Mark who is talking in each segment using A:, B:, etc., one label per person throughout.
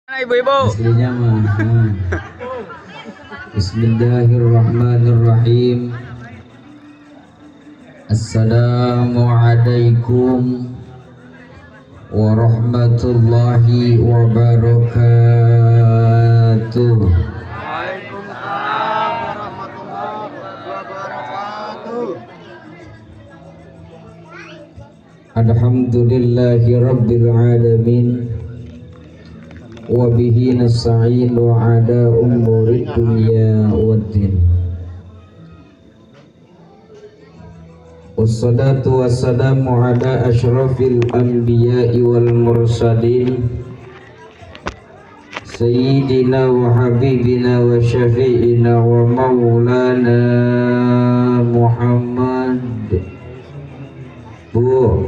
A: Ibu-ibu.
B: Aslinya mah. Bismillahirrahmanirrahim. Assalamualaikum warahmatullahi wabarakatuh.
A: Waalaikumsalam warahmatullahi wabarakatuh.
B: Alhamdulillahi rabbil alamin. Wa bihi nasta'inu ala umuri dunya waddin. Wassalatu wassalamu ala asyrafil anbiya'i wal mursalin Sayyidina wa habibina wa syafi'ina wa maulana Muhammad. Bu,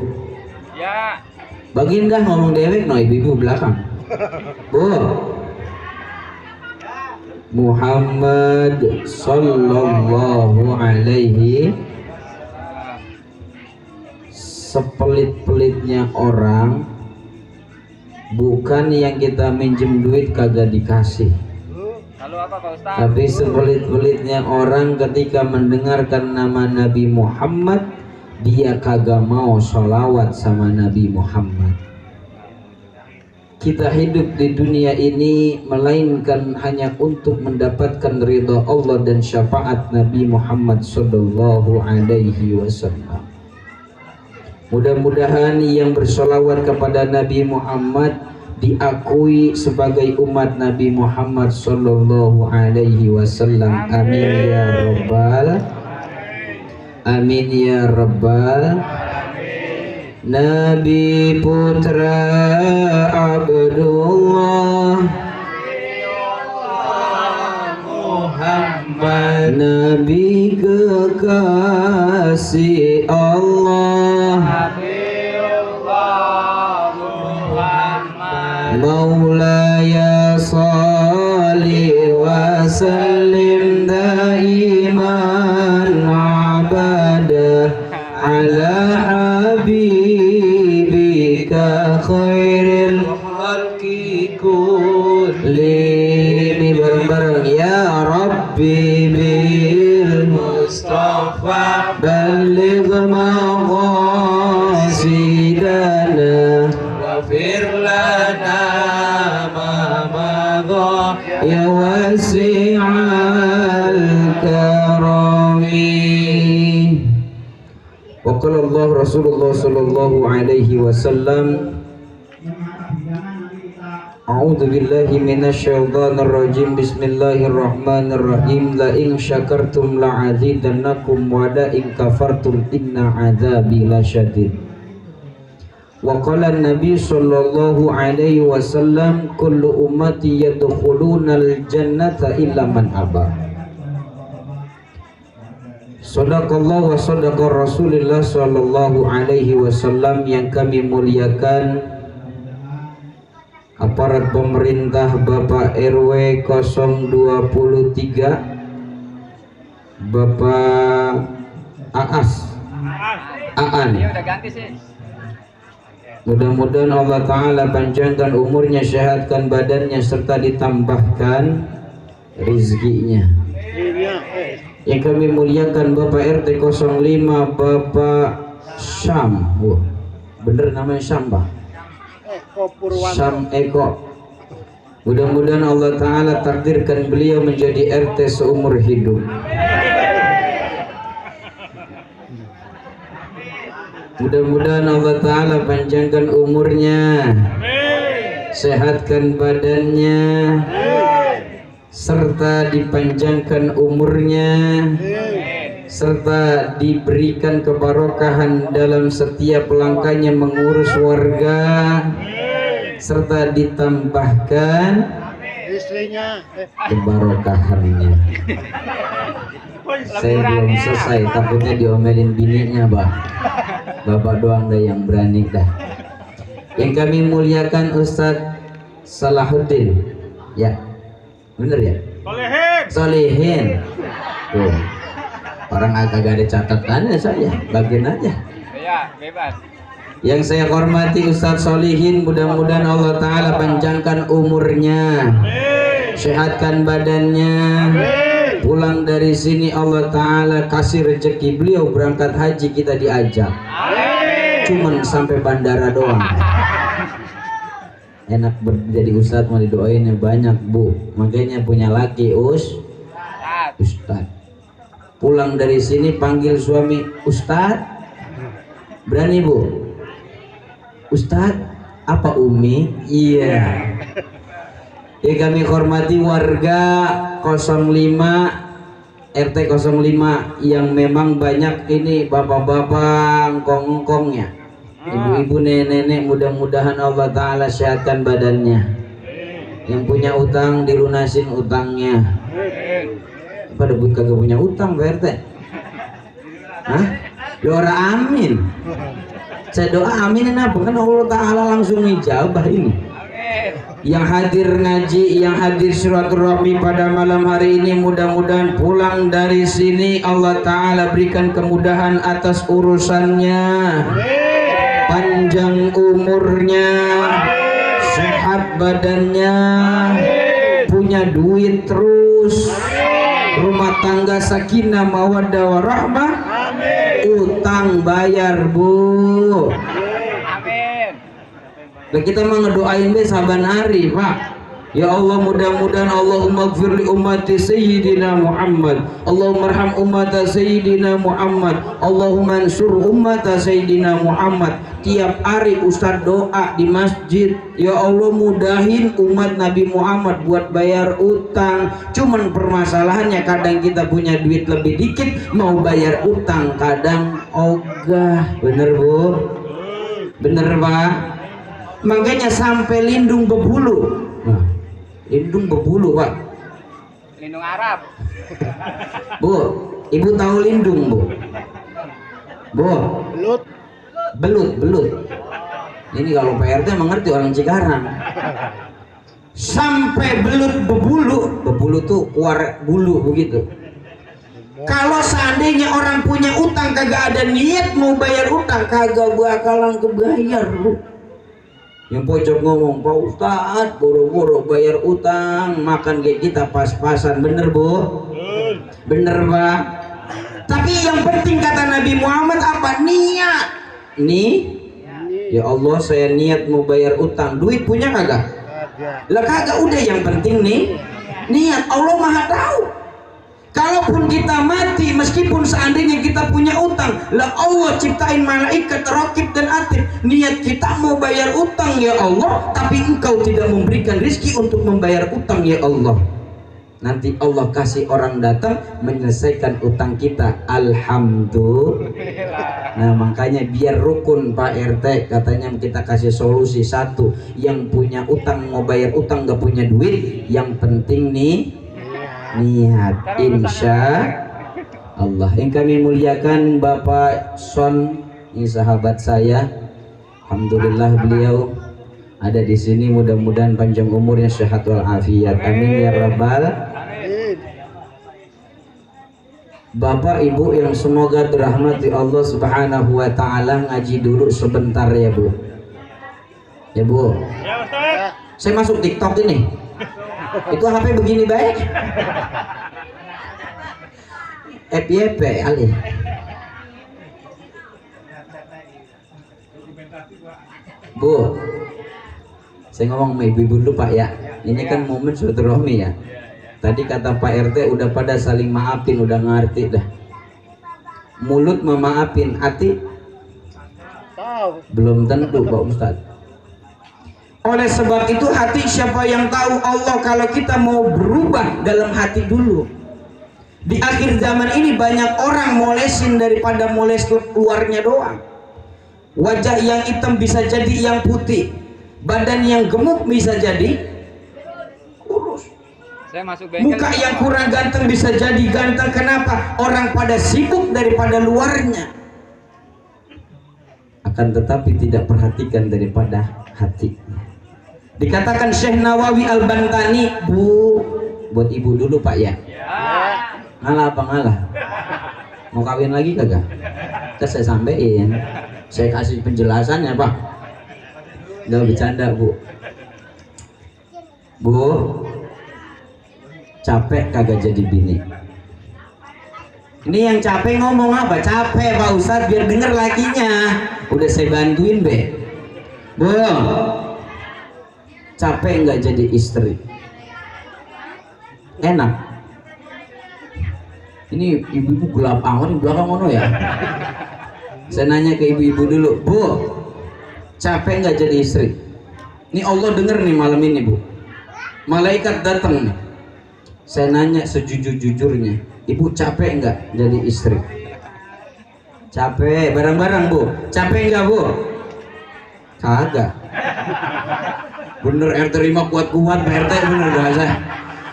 A: Ya.
B: bagian dah ngomong dewek no ibu belakang. Bu, Muhammad sallallahu alaihi. Sepelit-pelitnya orang bukan yang kita minjem duit kagak dikasih.
A: Lalu apa Pak Ustaz?
B: Tapi sepelit-pelitnya orang ketika mendengarkan nama Nabi Muhammad, dia kagak mau sholawat sama Nabi Muhammad. Kita hidup di dunia ini melainkan hanya untuk mendapatkan ridha Allah dan syafaat Nabi Muhammad sallallahu alaihi wasallam. Mudah-mudahan yang bersolawat kepada Nabi Muhammad diakui sebagai umat Nabi Muhammad sallallahu alaihi wasallam. Amin ya rabbal amin ya rabbal. Nabi putra Abdullah Muhammad, Nabi kekasih Allah Maulaya salli wa sallim daiman abada ala habibika khairil khalqi kullihim. Bareng-bareng ya Rabbi bil Mustafa balligh maqasidana waghfir lana ma madha ya wasi'al karami. Wa qala Allah Rasulullah sallallahu alaihi wasallam, A'udzu billahi minasyaitonir rajim. Bismillahirrahmanirrahim. La in syakartum la'azidannakum wa la in kafartum inna 'adzabi lasyadid. Wa qala an-nabi sallallahu alaihi wasallam, kullu ummati yadkhulunal jannata illa man aba. Shadaqallah wa shadaqa Rasulullah sallallahu alaihi wasallam. Yang kami muliakan aparat pemerintah, Bapak RW 023, Bapak Aan.
A: Dia udah ganti sih.
B: Mudah-mudahan Allah Ta'ala panjangkan umurnya, sehatkan badannya, serta ditambahkan rizkinya. Yang kami muliakan Bapak RT 05, Bapak Syam. Bener namanya Syam, Pak? Syam Eko. Mudah-mudahan Allah Ta'ala takdirkan beliau menjadi RT seumur hidup. Mudah-mudahan Allah Ta'ala panjangkan umurnya, sehatkan badannya, serta dipanjangkan umurnya, serta diberikan kebarokahan dalam setiap langkahnya mengurus warga, serta ditambahkan
C: istrinya
B: kebarokahannya. Saya belum selesai, takutnya diomelin bininya, Bah. Bapak doang dah yang berani dah. Yang kami muliakan Ustadz Salahuddin, ya, bener ya? Solehin. Tuh, orang agak ada catatannya saya, bagian aja.
A: Ya, bebas.
B: Yang saya hormati Ustadz Solihin, mudah-mudahan Allah Ta'ala panjangkan umurnya, sehatkan badannya, pulang dari sini Allah Ta'ala kasih rezeki beliau berangkat haji, kita diajak, cuman sampai bandara doang. Enak jadi Ustadz mau didoainnya banyak bu, makanya punya laki Ustadz. Pulang dari sini panggil suami Ustadz, berani bu? Ustadz, apa Umi? Iya. Ya kami hormati warga 05 RT 05 yang memang banyak ini bapak-bapak ngkong-ngkongnya, ibu-ibu, nenek-nenek, mudah-mudahan Allah Ta'ala sehatkan badannya. Yang punya utang dilunasin utangnya. Pada kagak punya utang Pak RT? Hah? Doa amin. Saya doa aminin apa? Kan Allah Ta'ala langsung ijabah ini. Yang hadir ngaji, yang hadir silaturahmi pada malam hari ini, mudah-mudahan pulang dari sini Allah Ta'ala berikan kemudahan atas urusannya, panjang umurnya, sehat badannya, punya duit terus, rumah tangga sakinah mawaddah warahmah, utang bayar bu. Dan kita mau ngedoain deh saban hari Pak. Ya Allah, mudah-mudahan Allahumma gfir li ummati Sayyidina Muhammad, Allahumma arham ummata Sayyidina Muhammad, Allahumma ansur ummata Sayyidina Muhammad. Tiap hari Ustadz doa di masjid, ya Allah mudahin umat Nabi Muhammad buat bayar utang. Cuman permasalahannya kadang kita punya duit lebih dikit, mau bayar utang kadang ogah. Bener bu? Bener Pak? Makanya sampai lindung berbulu. Nah, lindung berbulu Pak.
A: Lindung Arab.
B: Bu, ibu tahu lindung bu? Bu, belut. Ini kalau PRT mengerti orang Cikarang. Sampai belut berbulu tuh keluar bulu begitu. Kalau seandainya orang punya utang kagak ada niat mau bayar utang, kagak bakalan kebayar bu. Yang pojok ngomong, Pak Ustadz boro-boro bayar utang, makan kayak kita pas-pasan. Bener bu? Bener Pak? Tapi yang penting kata Nabi Muhammad apa? Niat. Nih, ya Allah saya niat mau bayar utang. Duit punya kagak? Lah kagak, udah yang penting nih niat. Allah Maha tahu. Kalaupun kita mati, meskipun seandainya kita punya utang, lah Allah ciptain malaikat raqib dan atid. Niat kita mau bayar utang ya Allah, tapi engkau tidak memberikan rezeki untuk membayar utang ya Allah. Nanti Allah kasih orang datang menyelesaikan utang kita. Alhamdulillah. Nah makanya biar rukun Pak RT, katanya kita kasih solusi satu. Yang punya utang mau bayar utang gak punya duit, yang penting nih niat, insya Allah. Yang kami muliakan Bapak Son, ini sahabat saya. Alhamdulillah beliau ada di sini. Mudah-mudahan panjang umurnya, sehat walafiat. Amin ya rabbal. Bapak Ibu yang semoga dirahmati Allah Subhanahu wa Ta'ala, ngaji dulu sebentar ya Bu. Ya Bu. Saya masuk TikTok ini. Itu HP begini baik. FYP Ali. Bu, saya ngomong sama ibu-ibu dulu Pak ya. Ini kan momen silaturahmi ya. Tadi kata Pak RT udah pada saling maafin, udah ngerti dah. Mulut memaafin, hati belum tentu Pak Ustadz. Oleh sebab itu hati siapa yang tahu? Allah. Kalau kita mau berubah dalam hati dulu. Di akhir zaman ini banyak orang molesin daripada moles luarnya doang. Wajah yang hitam bisa jadi yang putih, badan yang gemuk bisa jadi kurus. Muka yang kurang ganteng bisa jadi ganteng. Kenapa? Orang pada sibuk daripada luarnya, akan tetapi tidak perhatikan daripada hatinya. Dikatakan Syekh Nawawi Al-Bantani, Bu, buat ibu dulu Pak ya. Ngalah apa ngalah? Mau kawin lagi kagak? Terus saya sampein. Saya kasih penjelasan ya Pak. Nggak bercanda Bu. Bu, capek kagak jadi bini. Ini yang capek ngomong apa? Capek Pak Ustadz, biar denger lakinya. Udah saya bantuin be. Bu, capek nggak jadi istri? Enak. Ini ibu-ibu gelap amat di belakang mana ya? Saya nanya ke ibu-ibu dulu, Bu, capek nggak jadi istri? Ini Allah denger nih malam ini Bu. Malaikat datang nih. Saya nanya sejujur-jujurnya, Ibu capek nggak jadi istri? Capek, bareng-bareng Bu. Capek nggak Bu? Kagak. Bener RT 5 kuat-kuat, Pak RT bener bahasa.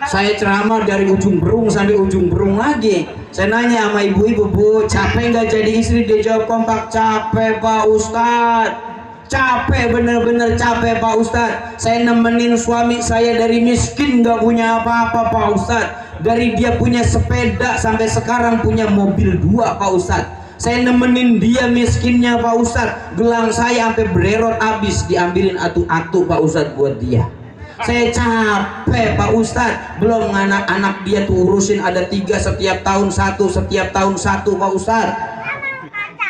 B: Saya ceramah dari ujung Berung sampai ujung Berung lagi. Saya nanya sama ibu-ibu, Bu, capek nggak jadi istri? Dia jawab kompak, capek Pak Ustadz. Capek, bener-bener capek Pak Ustadz. Saya nemenin suami saya dari miskin nggak punya apa-apa Pak Ustadz. Dari dia punya sepeda sampai sekarang punya mobil 2 Pak Ustadz. Saya nemenin dia miskinnya Pak Ustadz. Gelang saya sampai bererot habis, diambilin atu-atu Pak Ustadz buat dia. Saya capek Pak Ustadz. Belum anak-anak dia tuh urusin, ada 3 setiap tahun 1, setiap tahun 1 Pak Ustadz.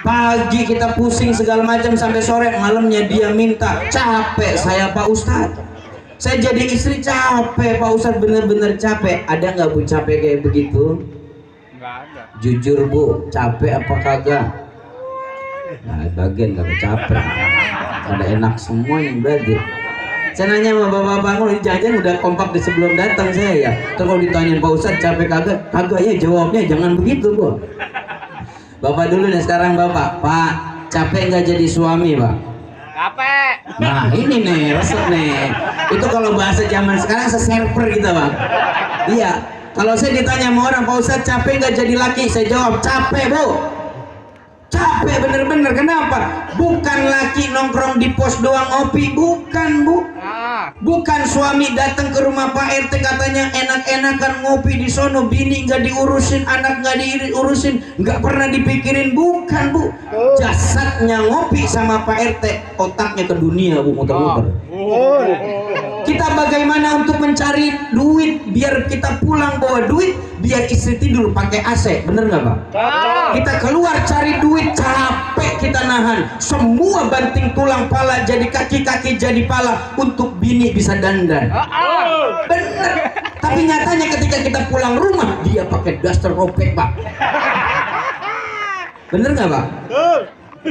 B: Pagi kita pusing segala macam sampai sore, malamnya dia minta. Capek saya Pak Ustadz. Saya jadi istri capek Pak Ustadz, bener-bener capek. Ada nggak Bu capek kayak begitu?
A: Nggak ada.
B: Jujur Bu, capek apa kagak? Nah, bagian kagak capek. Ada enak semua yang berarti. Saya nanya sama bapak-bapak, kalau jajan udah kompak di sebelum datang saya ya. Terus kalau ditanyain Pak Ustadz capek kagak? Kagak ya jawabnya, jangan begitu Bu. Bapak dulu nih sekarang Bapak. Pak, capek nggak jadi suami Pak?
A: Capek.
B: Nah ini nih, resep nih. Itu kalau bahasa zaman sekarang seserver gitu Bang. Iya, kalau saya ditanya sama orang, Pak Ustadz capek nggak jadi laki? Saya jawab, capek Bu. Capek bener-bener. Kenapa? Bukan laki nongkrong di pos doang ngopi, bukan Bu. Bukan suami datang ke rumah Pak RT katanya enak-enakan ngopi di sono, bini nggak diurusin, anak nggak diurusin, nggak pernah dipikirin, bukan Bu. Jasadnya ngopi sama Pak RT, otaknya ke dunia Bu, muter-muter. Kita bagaimana untuk mencari duit biar kita pulang bawa duit, biar istri tidur pakai AC, bener nggak Pak? Kita keluar cari duit, capek kita nahan semua banting tulang pala jadi kaki-kaki jadi pala untuk bini bisa dandan. Bener. Tapi nyatanya ketika kita pulang rumah dia pakai daster robek Pak. Bener nggak Pak?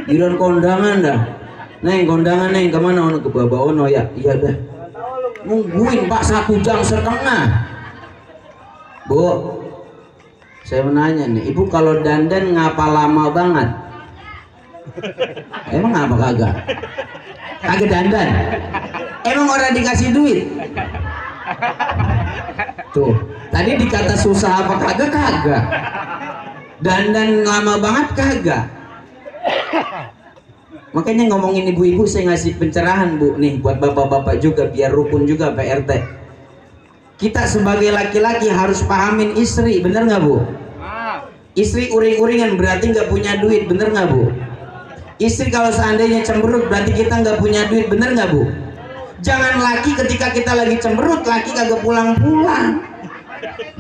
B: Giliran kondangan dah. Neng kondangan neng kemana? Ono ke Baba Ono ya. Iya dah. Nungguin Pak 1,5 jam. Bu, saya menanya nih, Ibu kalau dandan ngapa lama banget? Emang apa kagak? Kagak dandan? Emang orang dikasih duit? Tuh, tadi dikata susah apa kagak? Kagak. Dandan lama banget kagak. Makanya ngomongin ibu-ibu saya ngasih pencerahan Bu nih buat bapak-bapak juga biar rukun juga Pak RT. Kita sebagai laki-laki harus pahamin istri, bener nggak Bu? Istri uring-uringan berarti nggak punya duit, bener nggak Bu? Istri kalau seandainya cemberut berarti kita nggak punya duit, bener nggak Bu? Jangan laki ketika kita lagi cemberut, laki kagak pulang-pulang.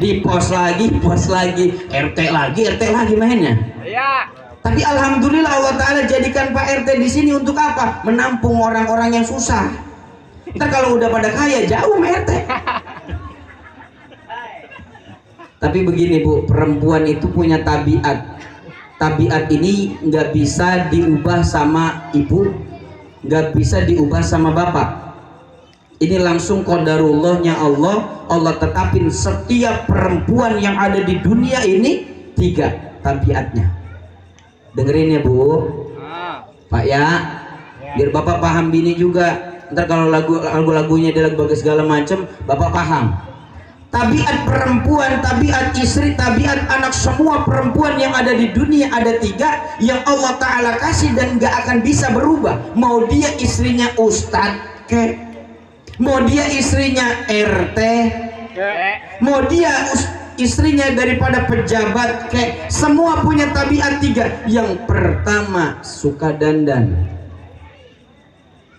B: Di pos lagi, RT lagi mainnya. Iya. Tapi alhamdulillah Allah Ta'ala jadikan Pak RT di sini untuk apa? Menampung orang-orang yang susah. Ntar kalau udah pada kaya jauh sama RT. Tapi begini Bu, perempuan itu punya tabiat. Tabiat ini nggak bisa diubah sama ibu, nggak bisa diubah sama bapak. Ini langsung qadarullahnya Allah. Allah tetapin setiap perempuan yang ada di dunia ini 3 tabiatnya. Dengerin ya Bu, Pak ya, biar Bapak paham bini juga. Ntar kalau lagu-lagunya dia lagu bagus segala macam, Bapak paham. Tabiat perempuan, tabiat istri, tabiat anak, semua perempuan yang ada di dunia ada 3 yang Allah Ta'ala kasih dan gak akan bisa berubah. Mau dia istrinya ustadz mau dia istrinya RT, mau dia istrinya daripada pejabat, kayak semua punya tabiat tiga. Yang pertama suka dandan.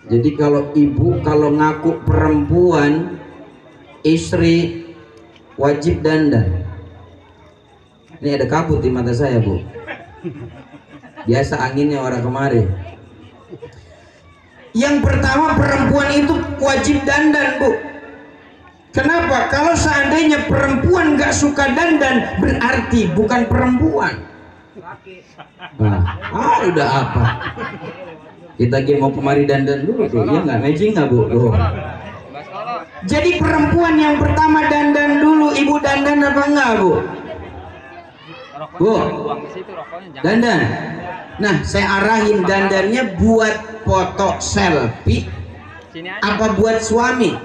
B: Jadi kalau ibu kalau ngaku perempuan, istri wajib dandan. Ini ada kabut di mata saya, Bu. Biasa anginnya orang kemarin. Yang pertama perempuan itu wajib dandan, Bu. Kenapa? Kalau seandainya perempuan gak suka dandan, berarti bukan perempuan. Nah, udah apa? Kita mau kemari dandan dulu tuh, ya nggak? Matching nggak, Bu? Tuh. Jadi perempuan yang pertama dandan dulu. Ibu dandan apa enggak, Bu? Bu, dandan. Nah, saya arahin dandannya buat foto selfie apa buat suami?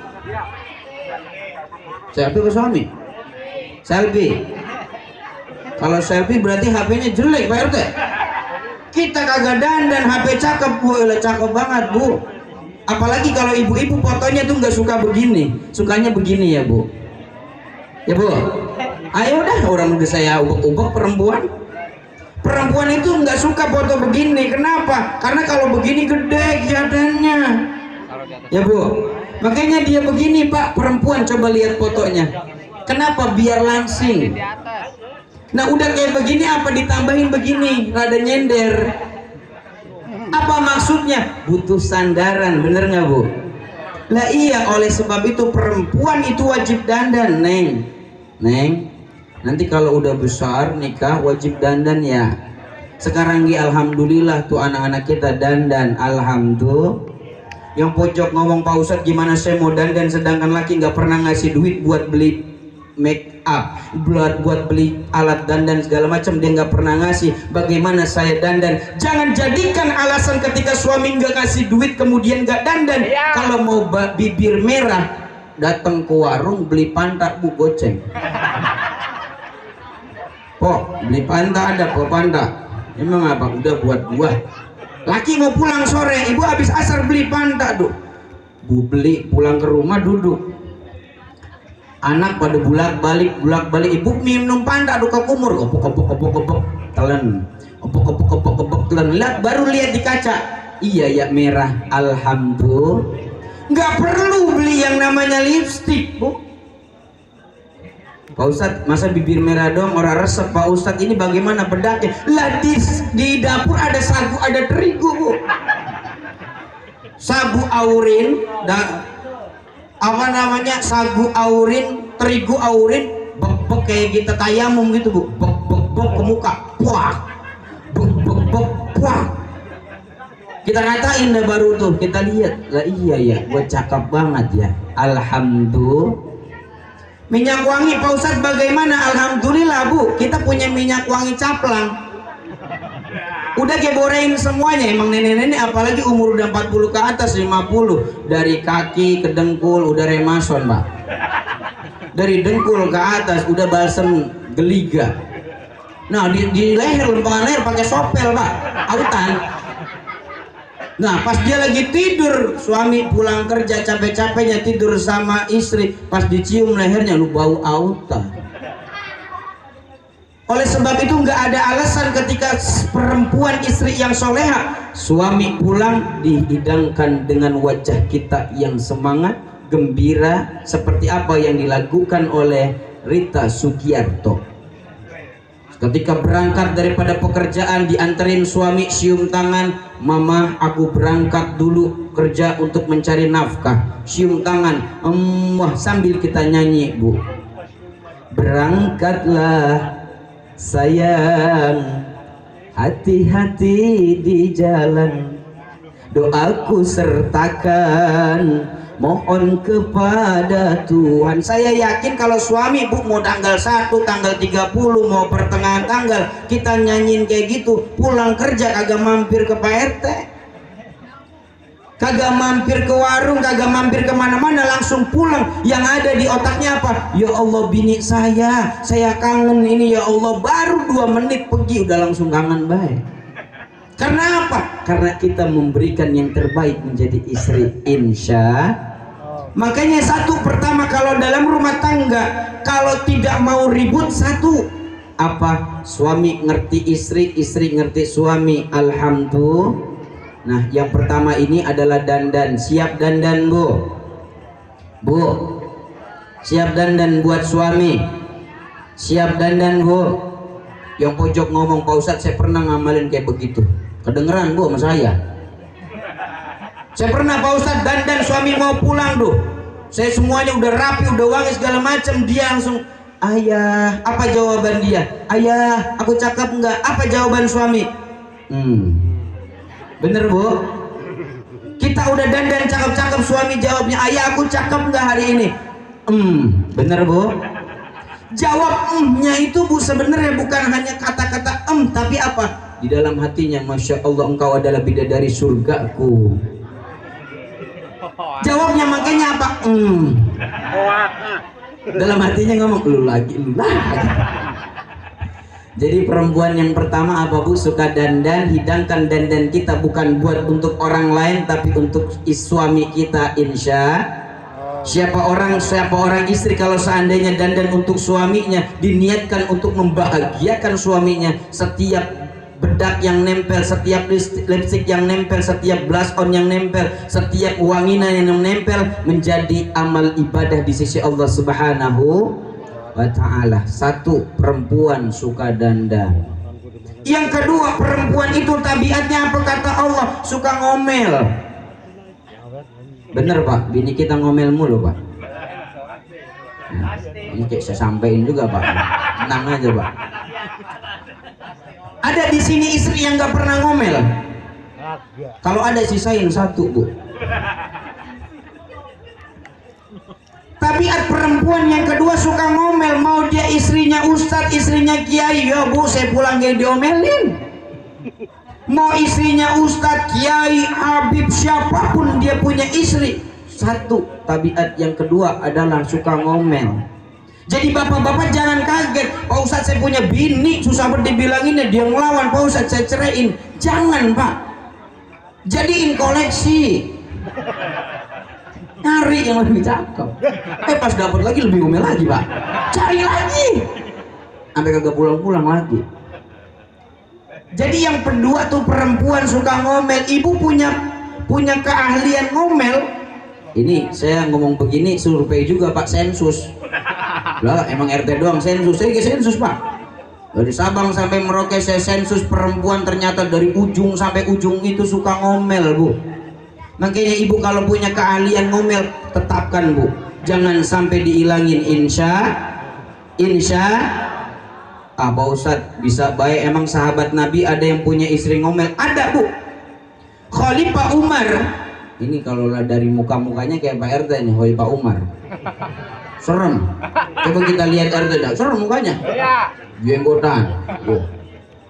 B: Selfie ke suami? Selfie. Kalau selfie berarti HP-nya jelek, Pak RT. Kita kagak dandan, HP cakep, Bu. Cakep banget, Bu. Apalagi kalau ibu-ibu fotonya tuh nggak suka begini, sukanya begini ya, Bu. Ya, Bu. Ayo dah, orang udah saya ubek-ubek perempuan. Perempuan itu nggak suka foto begini. Kenapa? Karena kalau begini gede kelihatannya. Ya, Bu. Makanya dia begini, Pak. Perempuan coba lihat fotonya. Kenapa? Biar langsing. Nah, udah kayak begini apa ditambahin begini? Rada nyender. Apa maksudnya? Butuh sandaran, bener nggak, Bu? Lah iya, oleh sebab itu perempuan itu wajib dandan, Neng. Neng, nanti kalau udah besar nikah wajib dandan ya. Sekarang alhamdulillah tuh anak-anak kita dandan, alhamdulillah. Yang pojok ngomong, Pak Ustadz gimana saya mau dandan sedangkan laki nggak pernah ngasih duit buat beli make up, buat beli alat dandan segala macam, dia nggak pernah ngasih. Bagaimana saya dandan? Jangan jadikan alasan ketika suami nggak kasih duit kemudian nggak dandan. Kalau mau bibir merah, datang ke warung beli pantak, Bu, goceng. Kok beli pantak ada, kok pantak? Emang apa? Udah buat buah. Laki mau pulang sore, ibu habis asar beli pantak, Bu. Bu beli, pulang ke rumah duduk. Anak pada bulak balik, ibu minum pantak duka kumur, kopok telan, kopok telan. Baru lihat di kaca, iya ya merah, alhamdulillah. Nggak perlu beli yang namanya lipstik, Bu. Pak Ustadz, masa bibir merah doang orang resep? Pak Ustadz, ini bagaimana bedaknya? Lah di dapur ada sagu, ada terigu, Bu. Sagu aurin, apa namanya, sagu aurin, terigu aurin, bek kayak kita tayamum gitu, Bu. Bek ke muka, puak, bek puak. Kita katain dah baru tuh, kita lihat, lah iya ya, gue cakep banget ya, alhamdulillah. Minyak wangi, Pak Ustadz bagaimana? Alhamdulillah, Bu, kita punya minyak wangi caplang. Udah geborein semuanya. Emang nenek-nenek apalagi umur udah 40 ke atas, 50, dari kaki ke dengkul udah remason, Pak. Dari dengkul ke atas udah balsem geliga. Nah, di leher, lempengan leher pakai sopel, Pak, autan. Nah, pas dia lagi tidur, suami pulang kerja capek-capeknya tidur sama istri, pas dicium lehernya, lu bau autan. Oleh sebab itu nggak ada alasan ketika perempuan istri yang soleha, suami pulang dihidangkan dengan wajah kita yang semangat, gembira, seperti apa yang dilakukan oleh Rita Sugiarto. Ketika berangkat daripada pekerjaan, dianterin suami, cium tangan, mama aku berangkat dulu kerja untuk mencari nafkah, cium tangan, sambil kita nyanyi, Bu. Berangkatlah sayang, hati-hati di jalan, doaku sertakan, mohon kepada Tuhan. Saya yakin kalau suami, Bu, mau tanggal 1, tanggal 30, mau pertengahan tanggal, kita nyanyiin kayak gitu, pulang kerja kagak mampir ke Pak RT, kagak mampir ke warung, kagak mampir kemana-mana, langsung pulang. Yang ada di otaknya apa? Ya Allah, bini saya kangen ini, ya Allah. Baru 2 menit pergi udah langsung kangen baik. Karena apa? Karena kita memberikan yang terbaik menjadi istri, insya Makanya satu pertama kalau dalam rumah tangga, kalau tidak mau ribut, satu apa, suami ngerti istri, istri ngerti suami. Alhamdulillah. Nah yang pertama ini adalah dandan. Siap dandan bu? Bu, siap dandan buat suami? Siap dandan bu? Yang pojok ngomong, Pak Ustadz saya pernah ngamalin kayak begitu. Kedengeran bu sama saya? Saya pernah Pak Ustadz dandan suami mau pulang tuh, saya semuanya udah rapi, udah wangi segala macam, dia langsung, ayah, apa jawaban dia? Ayah, aku cakep nggak? Apa jawaban suami? Bener bu? Kita udah dandan cakep-cakep, suami jawabnya, ayah aku cakep nggak hari ini? Bener bu? Jawab nya itu bu sebenarnya bukan hanya kata-kata tapi apa? Di dalam hatinya, Masya Allah engkau adalah bidadari surgaku. Jawabnya makanya apa? Dalam hatinya ngomong, lu lagi. Jadi perempuan yang pertama apa bu? Suka dandan. Hidangkan dandan kita bukan buat untuk orang lain, tapi untuk suami kita. Insya siapa orang istri kalau seandainya dandan untuk suaminya, diniatkan untuk membahagiakan suaminya. Setiap bedak yang nempel, setiap lipstick yang nempel, setiap blush on yang nempel, setiap wanginya yang nempel menjadi amal ibadah di sisi Allah Subhanahu wa ta'ala. Satu, perempuan suka dandan. Yang kedua, perempuan itu tabiatnya apa kata Allah? Suka ngomel. Bener pak, bini kita ngomel mulu pak. Nah, ini kayak saya sampein juga pak. Tenang aja pak. Ada di sini istri yang nggak pernah ngomel? Kalau ada sisain satu bu. Tabiat perempuan yang kedua suka ngomel. Mau dia istrinya ustadz, istrinya kiai, ya bu saya pulang kayak diomelin. Mau istrinya ustadz, kiai, habib, siapapun dia punya istri. Satu, tabiat yang kedua adalah suka ngomel. Jadi bapak-bapak jangan kaget, Pak Ustadz saya punya bini susah banget dibilanginnya, dia ngelawan, Pak Ustadz saya ceraiin. Jangan pak, jadiin koleksi, nyari yang lebih cakep. Pas dapat lagi lebih ngomel lagi pak, cari lagi sampai kagak pulang-pulang lagi. Jadi yang kedua tuh perempuan suka ngomel. Ibu punya keahlian ngomel. Ini saya ngomong begini survei juga pak, sensus. Lah emang RT doang sensus, saya sensus pak. Dari Sabang sampai Merauke saya sensus perempuan, ternyata dari ujung sampai ujung itu suka ngomel bu. Makanya ibu kalau punya keahlian ngomel tetapkan bu, jangan sampai dihilangin. Insya Pak Ustadz bisa baik. Emang sahabat Nabi ada yang punya istri ngomel? Ada bu. Khalifah Umar ini kalau dari muka-mukanya kayak Pak RT nih, Khalifah Umar. Serem. Coba kita lihat RT dah, serem mukanya. Jenggotan.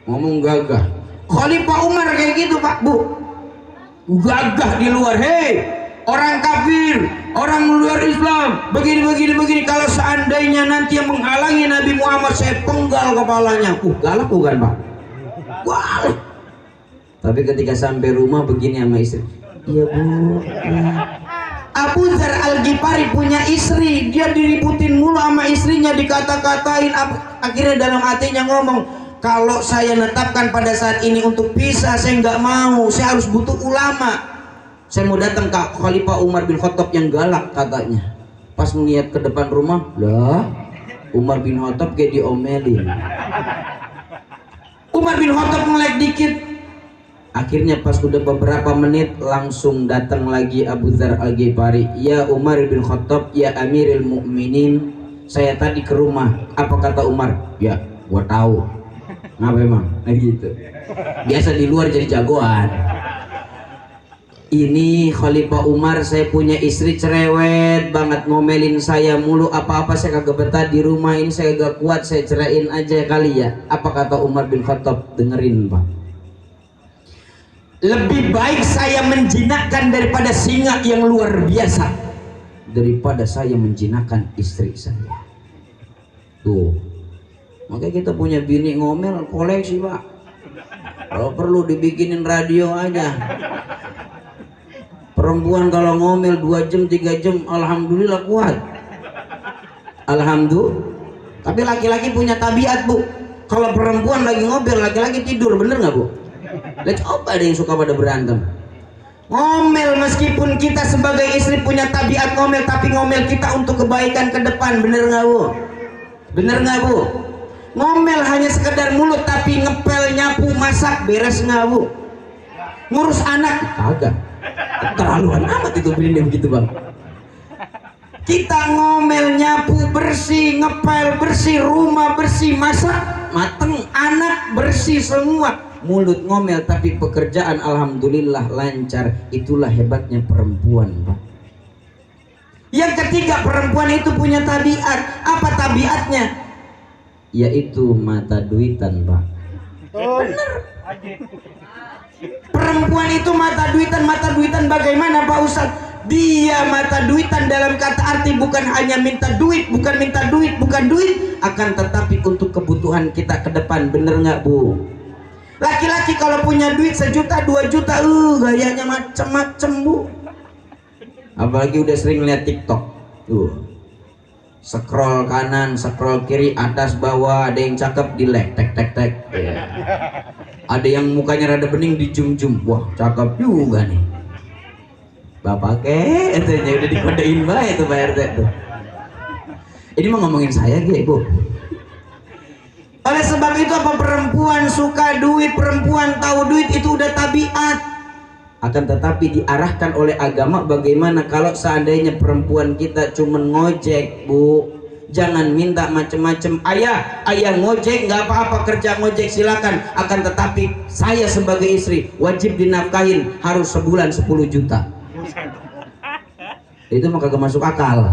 B: Ngomong gagah. Khalifah Umar kayak gitu pak bu. Gagah di luar, hei orang kafir, orang luar Islam, begini. Kalau seandainya nanti yang menghalangi Nabi Muhammad, saya penggal kepalanya. Galak bukan pak? Galak. Tapi ketika sampai rumah begini sama istri, iya bu, ya. Abu Dzar Al-Ghifari punya istri, dia diributin mulu sama istrinya, dikata-katain. Akhirnya dalam hatinya ngomong, kalau saya netapkan pada saat ini untuk pisah, saya nggak mau, saya harus butuh ulama. Saya mau datang ke Khalifah Umar bin Khattab yang galak katanya. Pas ngeliat ke depan rumah, lah Umar bin Khattab kayak diomelin. Umar bin Khattab ngelek dikit. Akhirnya pas udah beberapa menit langsung datang lagi Abu Dzar Al-Ghifari. Ya Umar bin Khattab, ya Amirul Mukminin, saya tadi ke rumah. Apa kata Umar? Ya, gua tahu. Ngapa emang? Nah gitu. Biasa di luar jadi jagoan. Ini Khalifah Umar, saya punya istri cerewet banget, ngomelin saya mulu, apa-apa saya kagak betah di rumah ini, saya gak kuat, saya ceraiin aja kali ya. Apa kata Umar bin Khattab? Dengerin pak. Lebih baik saya menjinakkan daripada singa yang luar biasa, daripada saya menjinakkan istri saya. Tuh. Makanya kita punya bini ngomel koleksi pak. Kalau perlu dibikinin radio aja. Perempuan kalau ngomel 2 jam 3 jam alhamdulillah kuat, alhamdulillah. Tapi laki-laki punya tabiat bu, kalau perempuan lagi ngomel laki-laki tidur, bener nggak bu? Lihat coba ada yang suka pada berantem ngomel, meskipun kita sebagai istri punya tabiat ngomel, tapi ngomel kita untuk kebaikan ke depan, bener nggak bu? Bener nggak bu? Ngomel hanya sekedar mulut, tapi ngepel, nyapu, masak, beres nggak bu? Ngurus anak kagak, terlaluan amat itu bini begitu bang. Kita ngomel, nyapu, bersih, ngepel, bersih, rumah bersih, masak mateng, anak bersih semua. Mulut ngomel tapi pekerjaan alhamdulillah lancar. Itulah hebatnya perempuan Pak. Yang ketiga, perempuan itu punya tabiat. Apa tabiatnya? Yaitu mata duitan Pak. Bener. Perempuan itu mata duitan bagaimana Pak Ustaz? Dia mata duitan dalam kata arti bukan hanya minta duit, bukan duit, akan tetapi untuk kebutuhan kita ke depan, bener nggak Bu? Laki-laki kalau punya duit 1 juta 2 juta, gayanya macem-macem Bu. Apalagi udah sering lihat TikTok, tuh, scroll kanan, scroll kiri, atas bawah, ada yang cakep di like, tek. Yeah. Ada yang mukanya rada bening di jum-jum, wah cakep juga nih. Bapak katanya udah dikodein baik tuh Pak RT tuh. Ini mau ngomongin saya gitu Bu. Oleh sebab itu apa, perempuan suka duit, perempuan tahu duit, itu udah tabiat. Akan tetapi diarahkan oleh agama bagaimana kalau seandainya perempuan kita cuman ngojek Bu, jangan minta macem-macem. Ayah ngojek nggak apa-apa, kerja ngojek silakan. Akan tetapi saya sebagai istri wajib dinafkahin, harus sebulan 10 juta. Itu maka gak masuk akal.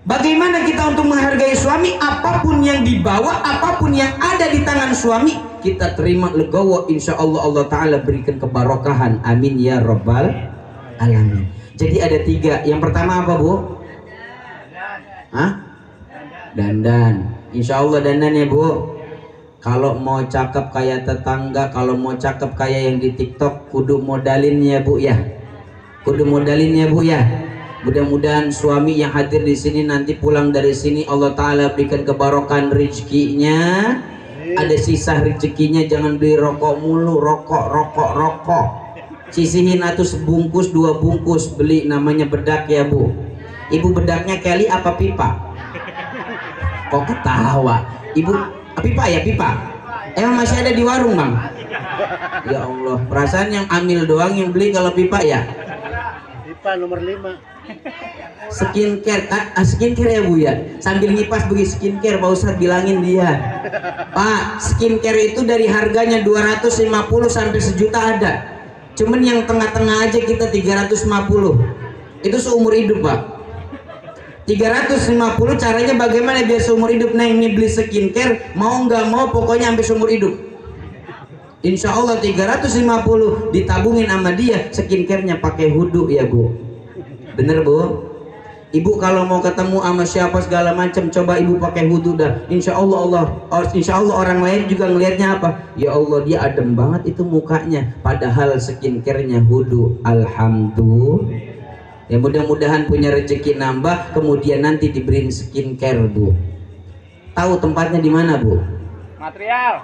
B: Bagaimana kita untuk menghargai suami? Apapun yang dibawa, apapun yang ada di tangan suami, kita terima legowo. Insya Allah Allah Ta'ala berikan kebarokahan. Amin ya Rabbal Alamin. Jadi ada 3. Yang pertama apa Bu? Hah? Dandan. Insya Allah dandan ya Bu. Kalau mau cakep kayak tetangga, kalau mau cakep kayak yang di TikTok, kudu modalin ya Bu ya. Kudu modalin ya Bu ya. Mudah-mudahan suami yang hadir di sini nanti pulang dari sini Allah Ta'ala berikan kebarokan rezekinya. Ada sisa rezekinya, jangan beli rokok mulu, rokok. Sisihin atau sebungkus 2 bungkus, beli namanya bedak ya Bu. Ibu bedaknya Kelly apa pipa? Kok ketawa? Ibu pipa ya, pipa. Emang masih ada di warung Bang? Ya Allah, perasaan yang amil doang yang beli kalau pipa ya.
C: Pipa nomor 5.
B: Skincare, skincare ya Bu ya. Sambil ngipas beli skincare, Pak Ustadz bilangin dia. Pak, skincare itu dari harganya 250 sampai 1 juta ada. Cuman yang tengah-tengah aja kita 350. Itu seumur hidup Pak. 350 caranya bagaimana biar seumur hidup? Nah ini beli skincare, mau nggak mau pokoknya sampai seumur hidup. Insya Allah 350 ditabungin sama dia, skincare-nya pakai hudu ya Bu. Bener Bu? Ibu kalau mau ketemu sama siapa segala macam, coba ibu pakai wudu dah. Insya Allah orang lain juga ngelihatnya apa? Ya Allah, dia adem banget itu mukanya. Padahal skincare-nya wudu. Alhamdulillah. Ya mudah-mudahan punya rezeki nambah, kemudian nanti diberiin skincare Bu. Tahu tempatnya di mana Bu? Material.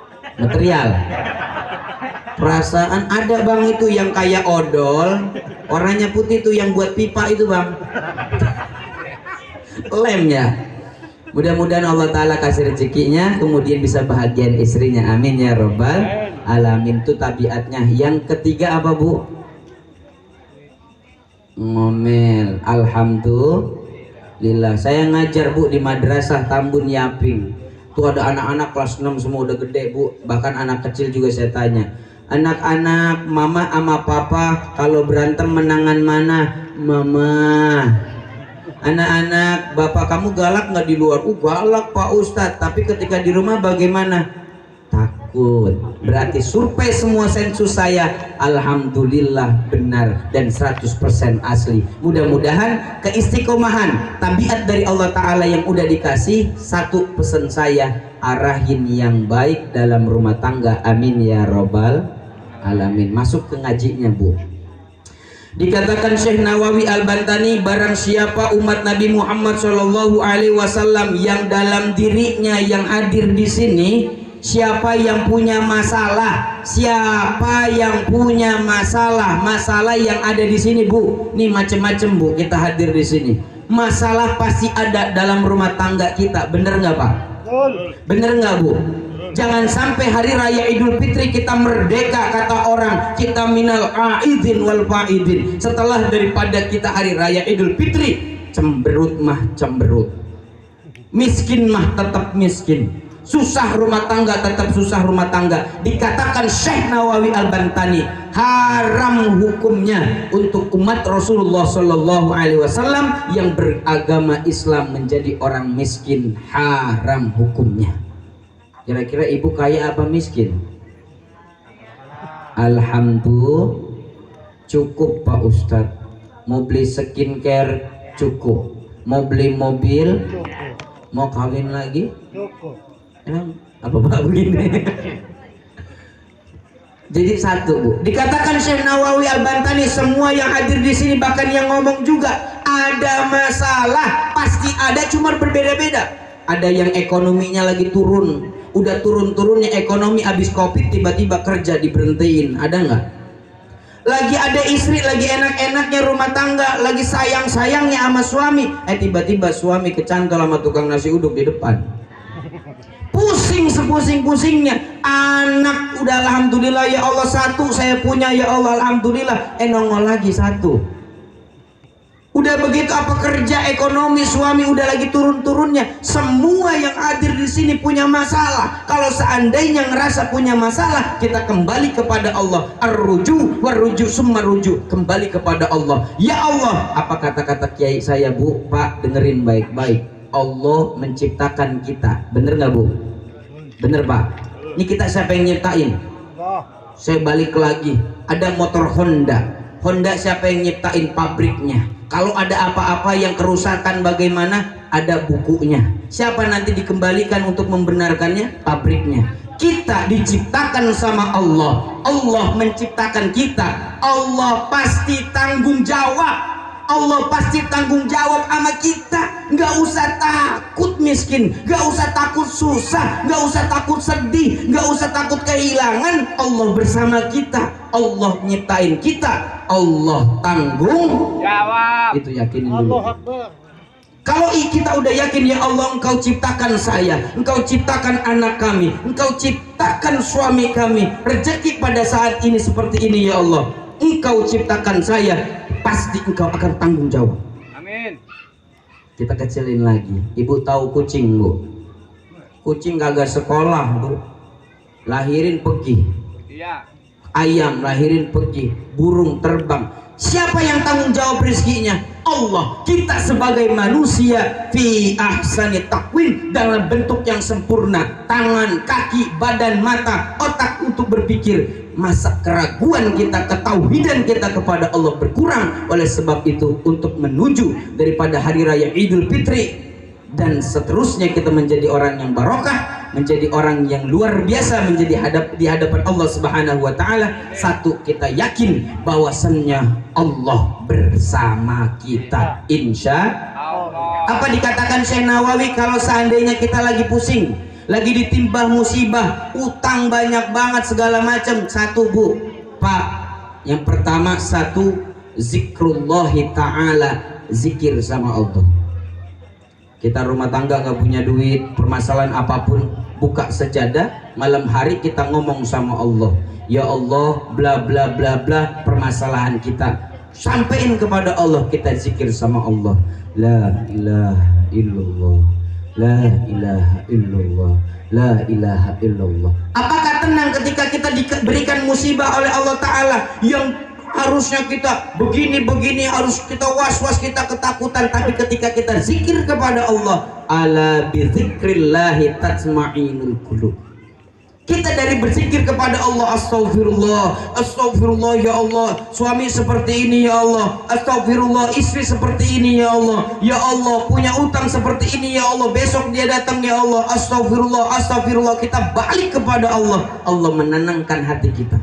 B: Perasaan ada Bang itu yang kayak odol, warnanya putih tuh yang buat pipa itu Bang. Lem ya. Mudah-mudahan Allah Ta'ala kasih rezekinya, kemudian bisa bahagian istrinya. Amin ya Rabbal Alamin. Itu tabiatnya. Yang ketiga apa Bu? Ngomel. Alhamdulillah. Saya ngajar Bu di madrasah Tambun Yaping. Tuh ada anak-anak kelas 6 semua udah gede Bu. Bahkan anak kecil juga saya tanya, anak-anak, mama sama papa kalau berantem menangan mana? Mama. Anak-anak, bapak kamu galak nggak di luar? Galak Pak Ustadz. Tapi ketika di rumah bagaimana? Takut. Berarti survei semua sensus saya, alhamdulillah benar dan 100% asli. Mudah-mudahan keistiqomahan tabiat dari Allah Ta'ala yang udah dikasih. Satu pesan saya, arahin yang baik dalam rumah tangga. Amin ya Rabbal Alamin. Masuk ke ngajinya Bu. Dikatakan Syekh Nawawi Al-Bantani, barang siapa umat Nabi Muhammad SAW yang dalam dirinya yang hadir di sini, siapa yang punya masalah, masalah yang ada di sini, Bu, nih macam-macam, Bu, kita hadir di sini. Masalah pasti ada dalam rumah tangga kita, bener nggak, Pak? Bener nggak, Bu? Jangan sampai hari raya Idul Fitri kita merdeka, kata orang, kita minal aidin wal faidin. Setelah daripada kita hari raya Idul Fitri, cemberut mah cemberut, miskin mah tetap miskin, susah rumah tangga tetap susah rumah tangga. Dikatakan Syekh Nawawi Al-Bantani, haram hukumnya untuk umat Rasulullah Shallallahu Alaihi Wasallam yang beragama Islam menjadi orang miskin, haram hukumnya. Kira-kira ibu kaya apa miskin? Alhamdulillah cukup, Pak Ustadz. Mau beli skincare cukup, mau beli mobil, mau kawin lagi emang apa Pak begini? Jadi satu, Bu, dikatakan Syekh Nawawi Al-Bantani, semua yang hadir di sini bahkan yang ngomong juga ada masalah, pasti ada, cuma berbeda-beda. Ada yang ekonominya lagi turun, udah turun-turunnya ekonomi, habis Covid tiba-tiba kerja diberhentiin, ada nggak? Lagi ada istri lagi enak-enaknya rumah tangga, lagi sayang-sayangnya sama suami, tiba-tiba suami kecantol sama tukang nasi uduk di depan. Pusing sepusing-pusingnya. Anak udah alhamdulillah ya Allah satu saya punya, ya Allah alhamdulillah, nongol lagi satu. Udah begitu apa kerja, ekonomi, suami udah lagi turun-turunnya. Semua yang hadir di sini punya masalah. Kalau seandainya ngerasa punya masalah, kita kembali kepada Allah. Ar-ruju war-ruju summa ruju, kembali kepada Allah. Ya Allah, apa kata-kata kiai saya, Bu, Pak, dengerin baik-baik. Allah menciptakan kita, bener nggak, Bu? Bener, Pak? Ini kita siapa yang nyiptain? Saya balik lagi, ada motor Honda. Honda siapa yang nyiptain? Pabriknya. Kalau ada apa-apa yang kerusakan bagaimana? Ada bukunya. Siapa nanti dikembalikan untuk membenarkannya? Pabriknya. Kita diciptakan sama Allah. Allah menciptakan kita. Allah pasti tanggung jawab. Allah pasti tanggung jawab sama kita. Nggak usah takut miskin, nggak usah takut susah, nggak usah takut sedih, nggak usah takut kehilangan. Allah bersama kita. Allah nyiptain kita, Allah tanggung
A: jawab.
B: Itu yakinin dulu. Kalau kita udah yakin, ya Allah Engkau ciptakan saya, Engkau ciptakan anak kami, Engkau ciptakan suami kami, rezeki pada saat ini seperti ini, ya Allah Engkau ciptakan saya, pasti Engkau akan tanggung jawab.
A: Amin.
B: Kita kecilin lagi. Ibu tahu kucing, Bu? Kucing kagak sekolah, Bu, lahirin pergi.
A: Iya.
B: Ayam lahirin pergi, burung terbang. Siapa yang tanggung jawab rezekinya? Allah. Kita sebagai manusia fi ahsani taqwim, dalam bentuk yang sempurna, tangan, kaki, badan, mata, otak untuk berpikir. Masa keraguan kita, ketauhidan kita kepada Allah berkurang? Oleh sebab itu, untuk menuju daripada hari raya Idul Fitri dan seterusnya, kita menjadi orang yang barokah, menjadi orang yang luar biasa, menjadi di hadapan Allah Subhanahu wa taala. Satu, kita yakin bahwasannya Allah bersama kita, insya Allah. Apa dikatakan Syekh Nawawi, kalau seandainya kita lagi pusing, lagi ditimpa musibah, utang banyak banget segala macam, satu, Bu, Pak, yang pertama, satu, zikrullahi ta'ala, zikir sama Allah. Kita rumah tangga nggak punya duit, permasalahan apapun, buka sejadah, malam hari kita ngomong sama Allah, ya Allah, bla bla bla bla, permasalahan kita sampaikan kepada Allah, kita zikir sama Allah, la ilaha illallah, la ilaha illallah, la ilaha illallah. Apakah tenang ketika kita diberikan musibah oleh Allah Ta'ala yang harusnya kita begini-begini, harus kita was-was, kita ketakutan, tapi ketika kita zikir kepada Allah, ala bizikrillahi tatma'innul qulub. Kita dari berzikir kepada Allah, astagfirullah, astagfirullah ya Allah, suami seperti ini ya Allah, astagfirullah, istri seperti ini ya Allah, ya Allah, punya utang seperti ini ya Allah, besok dia datang ya Allah, astagfirullah, astagfirullah. Kita balik kepada Allah, Allah menenangkan hati kita.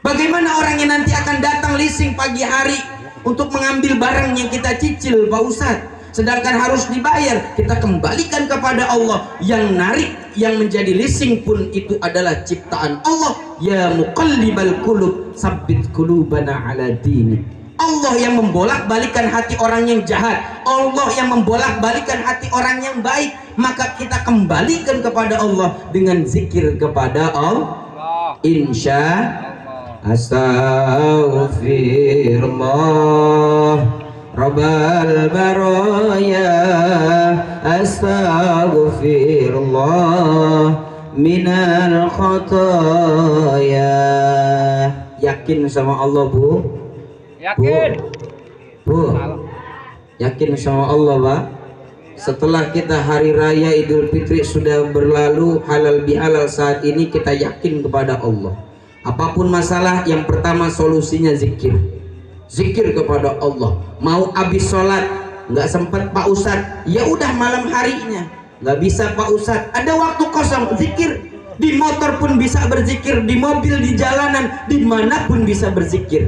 B: Bagaimana orang yang nanti akan datang leasing pagi hari untuk mengambil barang yang kita cicil, Pak Ustadz, sedangkan harus dibayar, kita kembalikan kepada Allah. Yang narik, yang menjadi leasing pun itu adalah ciptaan Allah. Ya muqallibal qulub, sabbit qulubana ala dinik. Allah yang membolak-balikan hati orang yang jahat, Allah yang membolak-balikan hati orang yang baik. Maka kita kembalikan kepada Allah dengan zikir kepada Allah. Insya astaghfirullah Rabbal baraya, astaghfirullah minal khataya. Yakin sama Allah, Bu?
A: Yakin.
B: Bu, yakin sama Allah, Pak? Setelah kita hari raya Idul Fitri sudah berlalu, halal bihalal, saat ini kita yakin kepada Allah. Apapun masalah, yang pertama solusinya zikir. Zikir kepada Allah. Mau habis sholat nggak sempat Pak Ustadz, ya udah malam harinya. Nggak bisa Pak Ustadz, ada waktu kosong, zikir. Di motor pun bisa berzikir, di mobil, di jalanan, dimanapun bisa berzikir.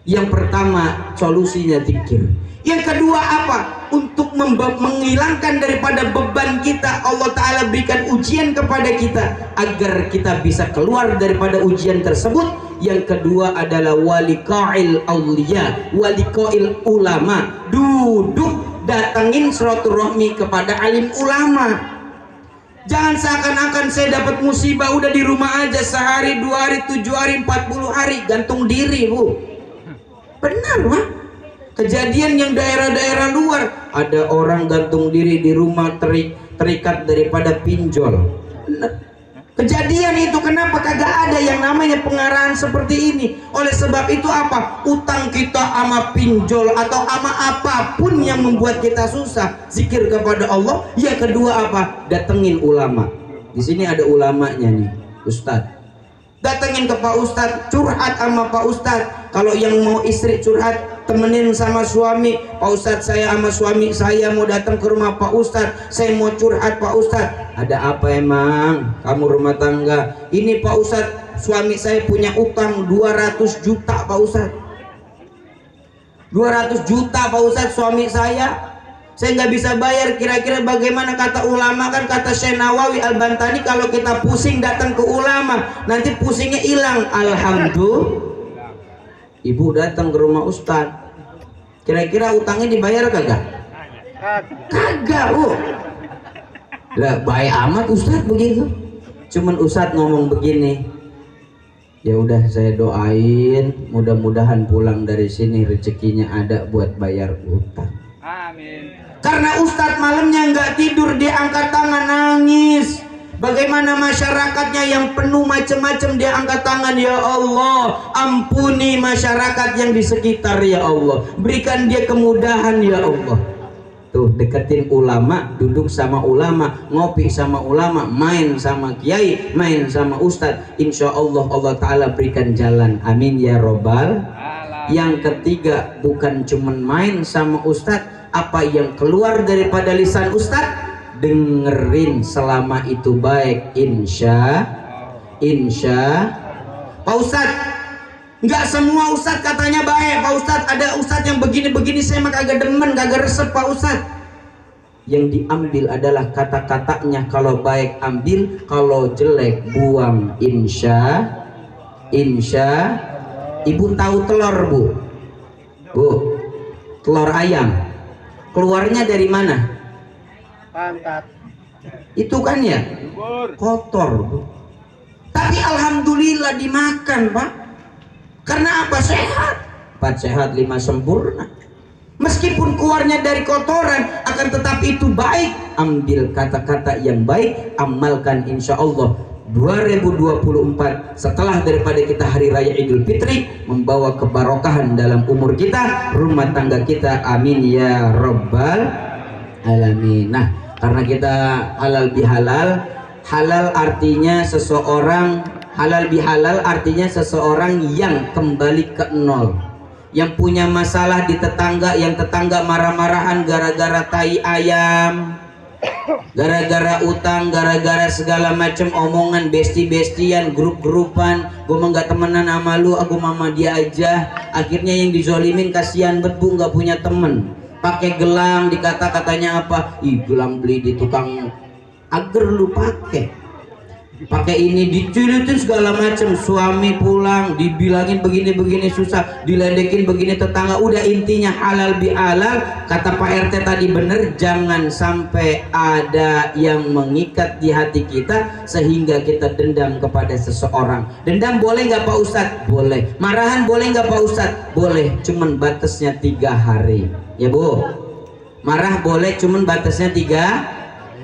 B: Yang pertama solusinya zikir. Yang kedua apa? Untuk menghilangkan daripada beban kita, Allah Ta'ala berikan ujian kepada kita agar kita bisa keluar daripada ujian tersebut. Yang kedua adalah waliqa'il auliya, waliqa'il ulama. Duduk datangin silaturahmi kepada alim ulama. Jangan seakan-akan saya dapat musibah udah di rumah aja, sehari, 2 hari, 7 hari, 40 hari, gantung diri, Bu. Benar, Pak. Kejadian yang daerah-daerah luar, ada orang gantung diri di rumah terikat daripada pinjol. Benar. Kejadian itu kenapa kagak ada yang namanya pengarahan seperti ini? Oleh sebab itu apa? Utang kita ama pinjol atau ama apapun yang membuat kita susah, zikir kepada Allah. Yang kedua apa? Datengin ulama. Di sini ada ulamanya nih, Ustadz. Datengin ke Pak Ustadz, curhat sama Pak Ustadz. Kalau yang mau istri curhat, temenin sama suami. Pak Ustadz, saya sama suami saya mau datang ke rumah Pak Ustadz, saya mau curhat Pak Ustadz. Ada apa emang? Kamu rumah tangga? Ini Pak Ustadz, suami saya punya utang 200 juta Pak Ustadz. 200 juta Pak Ustadz suami saya nggak bisa bayar. Kira-kira bagaimana? Kata ulama kan, kata Syekh Nawawi Al-Bantani, kalau kita pusing datang ke ulama nanti pusingnya hilang. Alhamdulillah, ibu datang ke rumah Ustadz, kira-kira utangnya dibayar kagak? Kagak, Bu. Lah baik amat Ustadz begitu. Cuman Ustadz ngomong begini, ya udah saya doain mudah-mudahan pulang dari sini rezekinya ada buat bayar utang.
A: Amin.
B: Karena Ustadz malamnya nggak tidur, dia angkat tangan nangis. Bagaimana masyarakatnya yang penuh macam-macam, dia angkat tangan, ya Allah ampuni masyarakat yang di sekitar, ya Allah berikan dia kemudahan, ya Allah. Tuh, deketin ulama, duduk sama ulama, ngopi sama ulama, main sama kiai, main sama ustadz. Insya Allah Allah Ta'ala berikan jalan. Amin ya robbal. Yang ketiga, bukan cuman main sama ustadz, apa yang keluar daripada lisan ustadz dengerin selama itu baik. Insya Pak Ustadz, nggak semua ustadz katanya baik Pak Ustadz. Ada ustadz yang begini-begini saya mah kagak demen, kagak resep Pak Ustadz. Yang diambil adalah kata-katanya. Kalau baik ambil, kalau jelek buang. Insya Ibu tahu telur, Bu? Telur ayam keluarnya dari mana?
C: Pantat.
B: Itu kan ya kotor, Bu. Tapi alhamdulillah dimakan, Pak. Karena apa? Sehat. 4 sehat 5 sempurna. Meskipun keluarnya dari kotoran, akan tetapi itu baik. Ambil kata-kata yang baik, amalkan, insya Allah 2024 setelah daripada kita hari raya Idul Fitri membawa kebarokahan dalam umur kita, rumah tangga kita. Amin ya robbal alamin. Nah, karena kita halal bihalal, halal artinya seseorang, halal bihalal artinya seseorang yang kembali ke nol, yang punya masalah di tetangga, yang tetangga marah-marahan gara-gara tai ayam, Gara-gara utang, gara-gara segala macam omongan, besti-bestian, grup-grupan, gue mah nggak temenan sama lu, aku mama dia aja. Akhirnya yang dizolimin kasihan bebu, nggak punya temen. Pakai gelang, dikata-katanya apa? Ih, gelang beli di tukang agar, lu pakai ini, diculitin segala macam. Suami pulang dibilangin begini-begini susah, diledekin begini tetangga. Udah intinya halal bihalal. Kata Pak RT tadi bener, jangan sampai ada yang mengikat di hati kita sehingga kita dendam kepada seseorang. Dendam boleh nggak Pak Ustadz? Boleh. Marahan boleh nggak Pak Ustadz? Boleh, cuman batasnya 3 hari ya Bu. Marah boleh, cuman batasnya 3.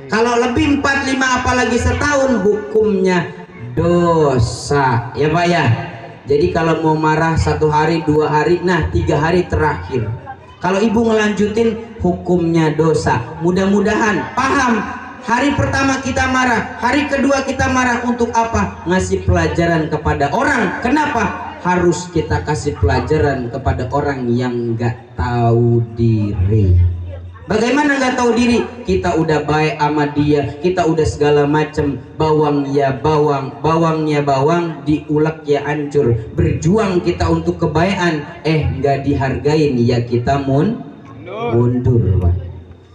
B: Kalau lebih 4, 5 apalagi setahun, hukumnya dosa ya Pak ya. Jadi kalau mau marah 1 hari 2 hari, nah 3 hari terakhir kalau ibu ngelanjutin, hukumnya dosa. Mudah-mudahan paham. Hari pertama kita marah, hari kedua kita marah, untuk apa? Ngasih pelajaran kepada orang. Kenapa? Harus kita kasih pelajaran kepada orang yang nggak tahu diri. Bagaimana nggak tahu diri? Kita udah baik sama dia, kita udah segala macam, bawang ya bawang, bawangnya bawang, diulek ya hancur. Berjuang kita untuk kebaikan, nggak dihargain ya kita mundur.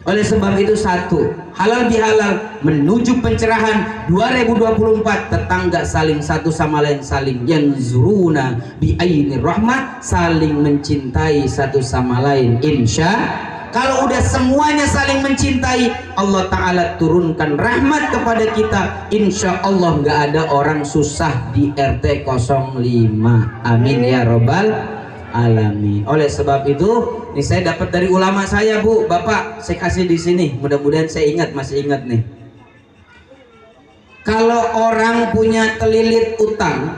B: Oleh sebab itu, satu, halal bihalal menuju pencerahan 2024. Tetangga saling satu sama lain, saling yanzuruna bi ainir rahmah, saling mencintai satu sama lain. Kalau udah semuanya saling mencintai, Allah Ta'ala turunkan rahmat kepada kita. Insya Allah nggak ada orang susah di RT 05. Amin ya robbal alamin. Oleh sebab itu, ini saya dapat dari ulama saya Bu, Bapak, saya kasih di sini. Mudah-mudahan saya ingat, masih ingat nih. Kalau orang punya terlilit utang,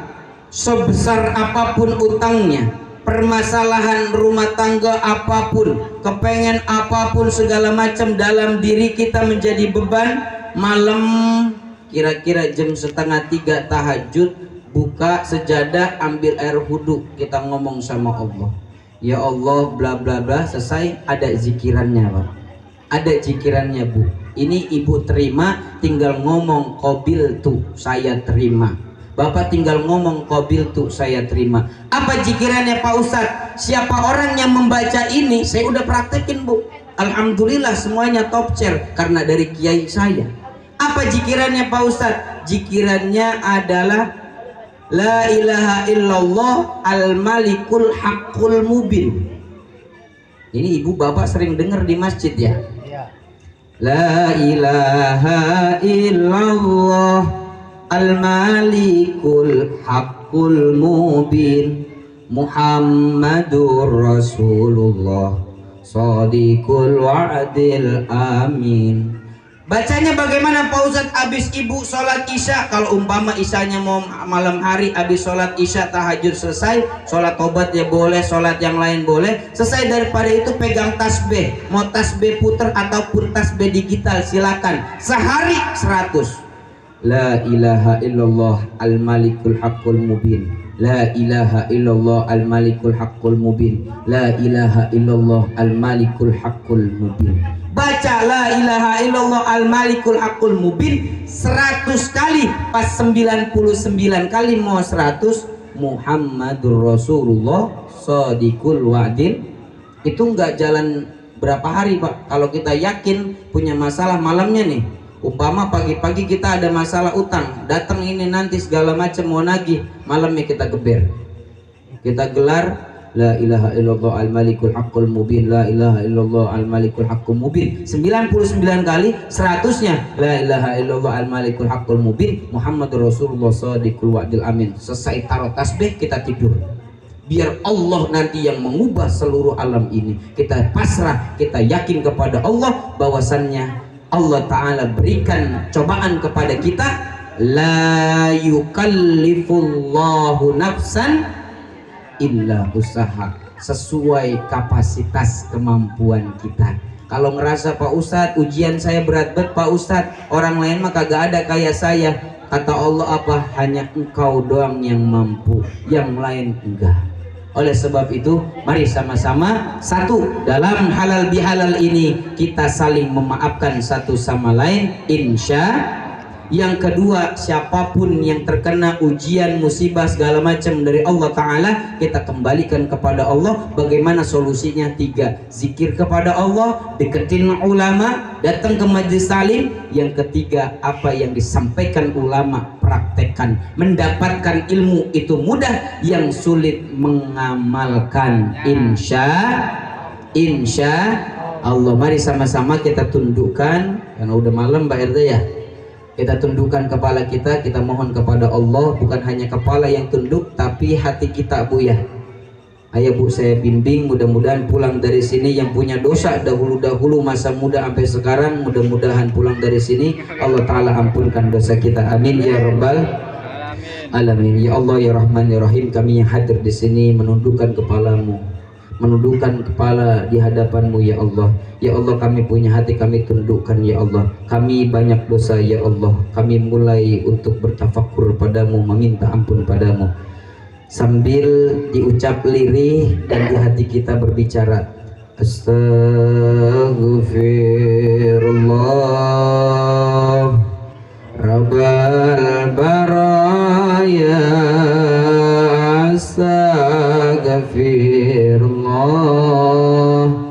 B: sebesar apapun utangnya, permasalahan rumah tangga apapun, kepengen apapun segala macam dalam diri kita menjadi beban, malam kira-kira jam 2:30 tahajud, buka sejadah, ambil air wudhu, kita ngomong sama Allah, ya Allah bla bla bla, selesai. Ada zikirannya Pak, ada zikirannya Bu. Ini ibu terima, tinggal ngomong qabil tuh, saya terima. Bapak tinggal ngomong qabil tuh, saya terima. Apa zikirannya Pak Ustadz? Siapa orang yang membaca ini, saya udah praktekin Bu, alhamdulillah semuanya top chair karena dari kiai saya. Apa zikirannya Pak Ustadz? Zikirannya adalah la ilaha illallah al-malikul haqqul mubin. Ini ibu bapak sering dengar di masjid ya? La ilaha illallah al-malikul haqqul mubin Muhammadur Rasulullah Shadiqul wa'dil amin. Bacanya bagaimana Pak Ustadz? Habis ibu sholat isya, kalau umpama isyanya mau malam hari, habis sholat isya tahajud selesai, sholat tobat ya boleh, sholat yang lain boleh, selesai daripada itu pegang tasbih, mau tasbih puter ataupun tasbih digital silakan, sehari 100. La ilaha illallah al-malikul haqqul mubin, la ilaha illallah al-malikul haqqul mubin, la ilaha illallah al-malikul haqqul mubin. Baca la ilaha illallah al-malikul haqqul mubin 100 kali, pas 99 kali mau 100 Muhammadur Rasulullah Shadiqul wa'dil. Itu nggak jalan berapa hari Pak. Kalau kita yakin punya masalah malamnya nih, umpama pagi-pagi kita ada masalah utang, datang ini nanti segala macam mau nagih, malamnya kita geber, kita gelar la ilaha illallah al-malikul haqqul mubin, la ilaha illallah al-malikul haqqul mubin 99 kali, 100-nya la ilaha illallah al-malikul haqqul mubin Muhammadur Rasulullah Shadiqul wa'dil amin. Selesai taruh tasbih, kita tidur. Biar Allah nanti yang mengubah seluruh alam ini. Kita pasrah, kita yakin kepada Allah bahwasannya Allah Ta'ala berikan cobaan kepada kita. La yukallifullahu nafsan illa usaha, sesuai kapasitas kemampuan kita. Kalau ngerasa Pak Ustadz ujian saya berat banget Pak Ustadz, orang lain mah kagak ada kayak saya, kata Allah apa? Hanya engkau doang yang mampu, yang lain enggak. Oleh sebab itu, mari sama-sama satu dalam halal bihalal ini kita saling memaafkan satu sama lain, insya. Yang kedua, siapapun yang terkena ujian, musibah segala macam dari Allah Ta'ala, kita kembalikan kepada Allah. Bagaimana solusinya? 3, zikir kepada Allah, deketin ulama, datang ke majlis talim. Yang ketiga, apa yang disampaikan ulama praktekkan. Mendapatkan ilmu itu mudah, yang sulit mengamalkan. Insya Allah. Mari sama-sama kita tundukkan, karena udah malam Mbak Erda ya. Kita tundukkan kepala kita, kita mohon kepada Allah. Bukan hanya kepala yang tunduk, tapi hati kita, Bu ya. Ayo Bu, saya bimbing, mudah-mudahan pulang dari sini yang punya dosa dahulu-dahulu masa muda sampai sekarang, mudah-mudahan pulang dari sini Allah Ta'ala ampunkan dosa kita. Amin ya Rabbal Alamin. Ya Allah ya Rahman ya Rahim, kami yang hadir di sini menundukkan kepalamu, menundukkan kepala di hadapanmu ya Allah. Ya Allah, kami punya hati, kami tundukkan ya Allah. Kami banyak dosa ya Allah. Kami mulai untuk bertafakur padamu, meminta ampun padamu, sambil diucap lirih dan di hati kita berbicara Astaghfirullah Rabbal baraya, Astaghfirullah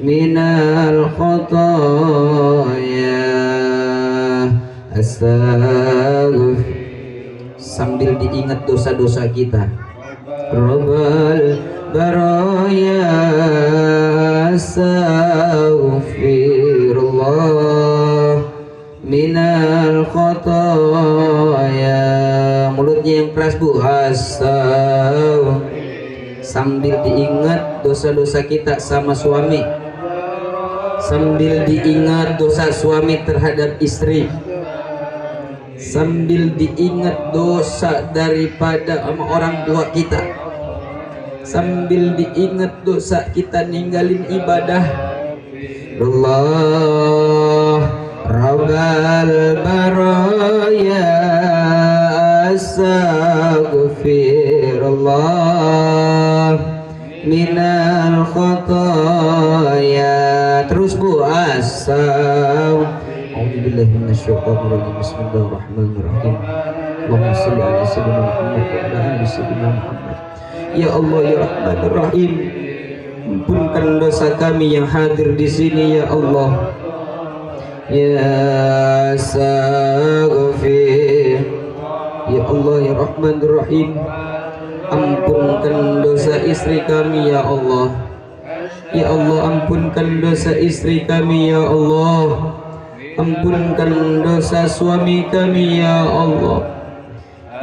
B: minal khotoya, astaghfir, sambil diingat dosa-dosa kita. Rabbal baraya, astaghfirullah minal khotoya. Mulutnya yang keras Bu, astaghfirullah, sambil diingat dosa-dosa kita sama suami, sambil diingat dosa suami terhadap istri, sambil diingat dosa daripada sama orang tua kita, sambil diingat dosa kita ninggalin ibadah. Allah Rabbal baraya, astaghfirullah minal khotoya. Terus Bu, A'udzubillahi minasyaitonirrajim. Bismillahirrahmanirrahim. Allahumma shalli ala sayyidina Muhammad wa ala ali sayyidina Muhammad. Ya Allah ya Rahmanir Rahim, ampunkan dosa kami yang hadir di sini ya Allah. Ya Astaghfir, ya Allah ya Rahmanir Rahim, ampunkan dosa istri kami ya Allah. Ya Allah, ampunkan dosa istri kami ya Allah. Ampunkan dosa suami kami ya Allah.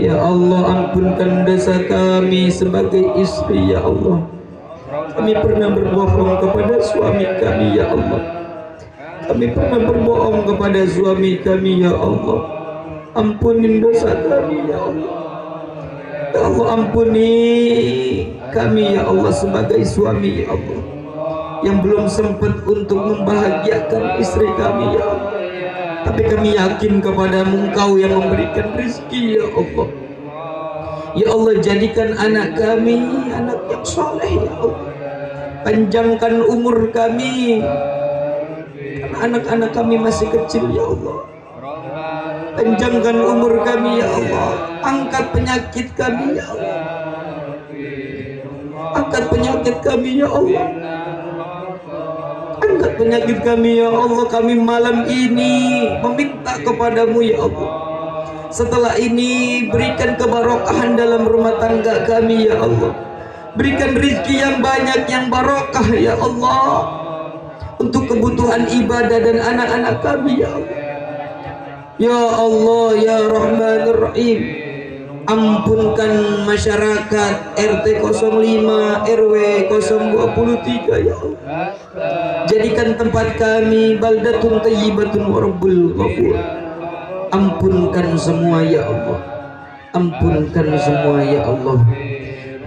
B: Ya Allah, ampunkan dosa kami sebagai istri ya Allah. Kami pernah berbohong kepada suami kami ya Allah. Kami pernah berbohong kepada suami kami ya Allah. Ampunin dosa kami ya Allah. Ya Allah, ampuni kami ya Allah sebagai suami ya Allah, yang belum sempat untuk membahagiakan istri kami ya Allah. Tapi kami yakin kepadamu, Engkau yang memberikan rezeki ya Allah. Ya Allah, jadikan anak kami anak yang soleh ya Allah. Panjangkan umur kami, karena anak-anak kami masih kecil ya Allah. Panjangkan umur kami ya Allah. Angkat penyakit kami ya Allah. Angkat penyakit kami ya Allah. Angkat penyakit kami ya Allah. Kami malam ini meminta kepadamu ya Allah. Setelah ini berikan kebarokahan dalam rumah tangga kami ya Allah. Berikan rezeki yang banyak, yang barokah ya Allah, untuk kebutuhan ibadah dan anak-anak kami ya Allah. Ya Allah ya Rahmanir Rahim, ampunkan masyarakat RT 05 RW 023 ya Allah. Jadikan tempat kami baldatun thayyibatun wa rabbul ghafur. Ampunkan semua ya Allah. Ampunkan semua ya Allah.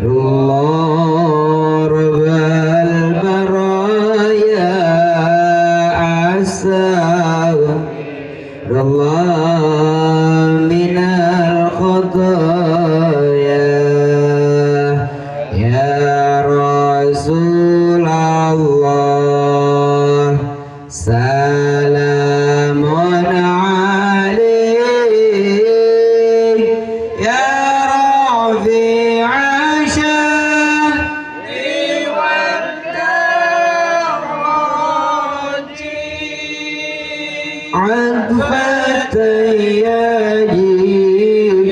B: Allah Rabbal baraya, astaghfirullah minal khotoya, ya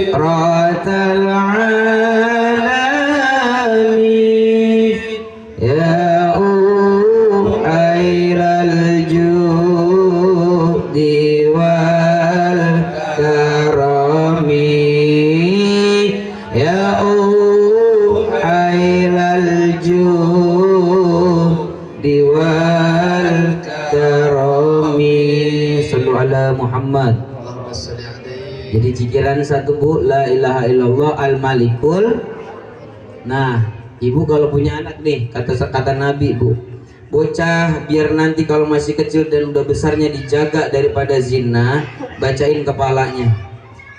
B: جبرة العالمين يا خير الجود والكرم يا خير الجود والكرم صلوا على محمد. Jadi cikiran satu bu, la ilaha illallah al malikul. Nah, ibu kalau punya anak nih, kata Nabi bu, bocah biar nanti kalau masih kecil dan udah besarnya dijaga daripada zina, bacain kepalanya.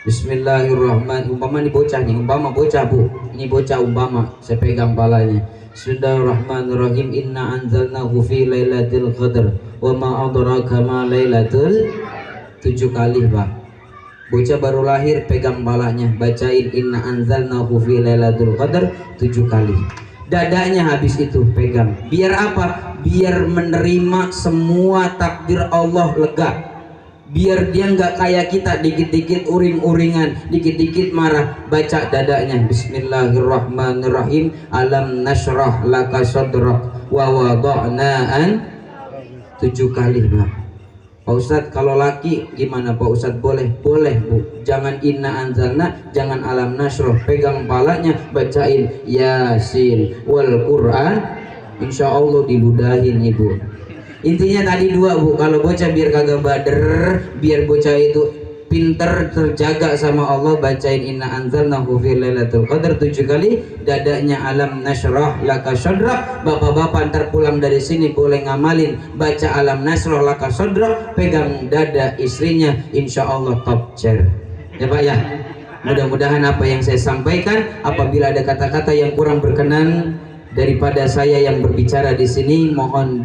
B: Bismillahirrahmanirrahim. Umpama nih bocah nih, umpama bocah bu, ini bocah umpama, saya pegang kepalanya. Bismillahirrahmanirrahim. Inna anzalnahu fi lailatul qadar wa ma adraka ma lailatul. 7 kali pak. Bocah baru lahir pegang kepalanya, bacain inna anzalnahu fi lailatul qadar 7 kali. Dadanya habis itu pegang. Biar apa? Biar menerima semua takdir Allah lega. Biar dia nggak kayak kita dikit-dikit uring-uringan, dikit-dikit marah. Baca dadanya. Bismillahirrahmanirrahim. Alam nashrah laka sadrak wa wada'na'an 7 kali pak. Pak Ustadz kalau laki gimana Pak Ustadz? Boleh? Boleh bu. Jangan inna anzalna, jangan alam nasroh. Pegang kepalanya, bacain Yasin wal Quran, insya Allah diludahin ibu. Intinya tadi 2 bu. Kalau bocah biar kagak bader, biar bocah itu pinter terjaga sama Allah, bacain inna anzalnahu fi lailatul qadar 7 kali. Dadanya alam nasrah laka sadrak. Bapak-bapak ntar pulang dari sini boleh ngamalin, baca alam nasrah laka sadrak, pegang dada istrinya, insya Allah top chair ya pak ya. Mudah-mudahan apa yang saya sampaikan, apabila ada kata-kata yang kurang berkenan daripada saya yang berbicara di sini, mohon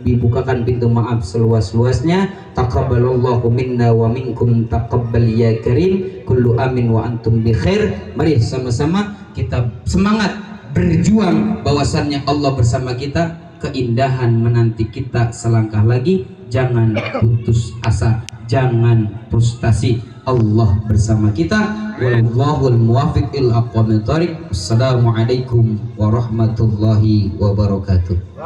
B: dibukakan pintu maaf seluas-luasnya. Taqabbalallahu minna wa minkum taqabbal ya karim. Kullu amin wa antum bi khair. Mari sama-sama kita semangat berjuang, bahwasannya Allah bersama kita, keindahan menanti kita selangkah lagi. Jangan putus asa, jangan frustasi. Allah bersama kita. Wallahul muwaffiq ila aqwamit thoriq. Assalamualaikum warahmatullahi wabarakatuh.